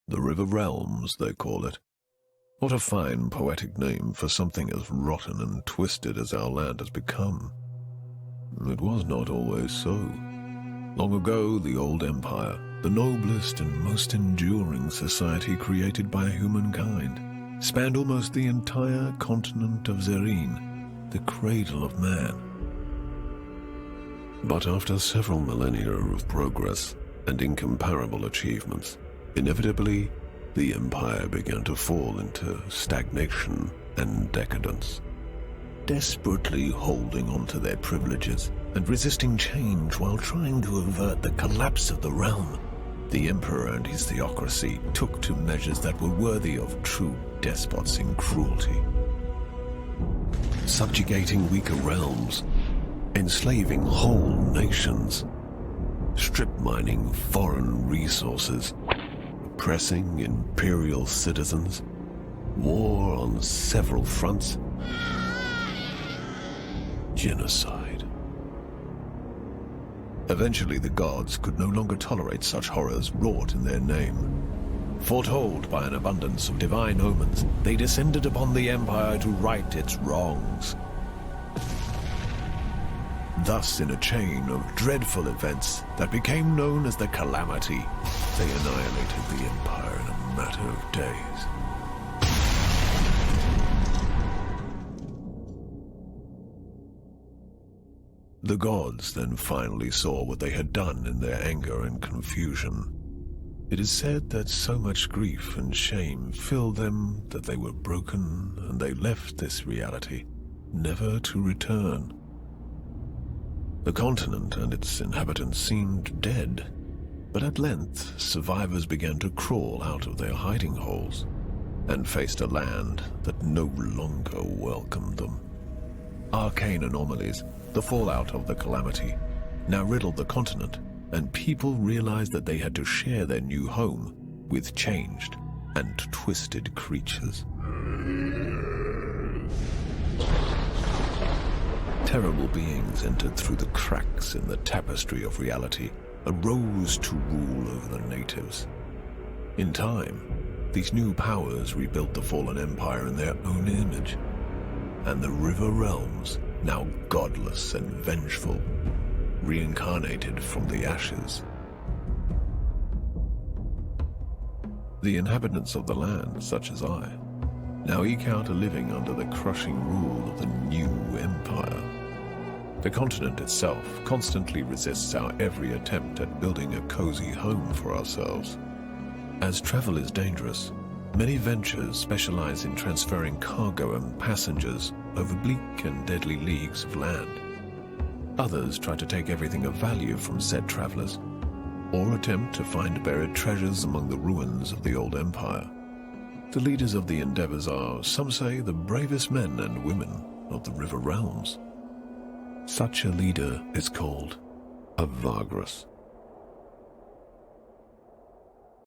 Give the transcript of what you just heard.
The River Realms, they call it. What a fine poetic name for something as rotten and twisted as our land has become. It was not always so. Long ago, the old empire, the noblest and most enduring society created by humankind, spanned almost the entire continent of Zerine, the cradle of man. But after several millennia of progress and incomparable achievements, inevitably, the empire began to fall into stagnation and decadence. Desperately holding on to their privileges and resisting change while trying to avert the collapse of the realm, the emperor and his theocracy took to measures that were worthy of true despots in cruelty. Subjugating weaker realms, enslaving whole nations, strip mining foreign resources, oppressing imperial citizens, war on several fronts, genocide. Eventually, the gods could no longer tolerate such horrors wrought in their name. Foretold by an abundance of divine omens, they descended upon the empire to right its wrongs. Thus, in a chain of dreadful events that became known as the Calamity, they annihilated the empire in a matter of days. The gods then finally saw what they had done in their anger and confusion. It is said that so much grief and shame filled them that they were broken and they left this reality, never to return. The continent and its inhabitants seemed dead, but at length survivors began to crawl out of their hiding holes and faced a land that no longer welcomed them. Arcane anomalies, the fallout of the Calamity, now riddled the continent, and people realized that they had to share their new home with changed and twisted creatures. Terrible beings entered through the cracks in the tapestry of reality and rose to rule over the natives. In time, these new powers rebuilt the fallen empire in their own image, and the River Realms, now godless and vengeful, reincarnated from the ashes. The inhabitants of the land, such as I, now eke out a living under the crushing rule of the new empire. The continent itself constantly resists our every attempt at building a cozy home for ourselves. As travel is dangerous, many ventures specialize in transferring cargo and passengers over bleak and deadly leagues of land. Others try to take everything of value from said travelers, or attempt to find buried treasures among the ruins of the old empire. The leaders of the endeavors are, some say, the bravest men and women of the River Realms. Such a leader is called a VAGRUS.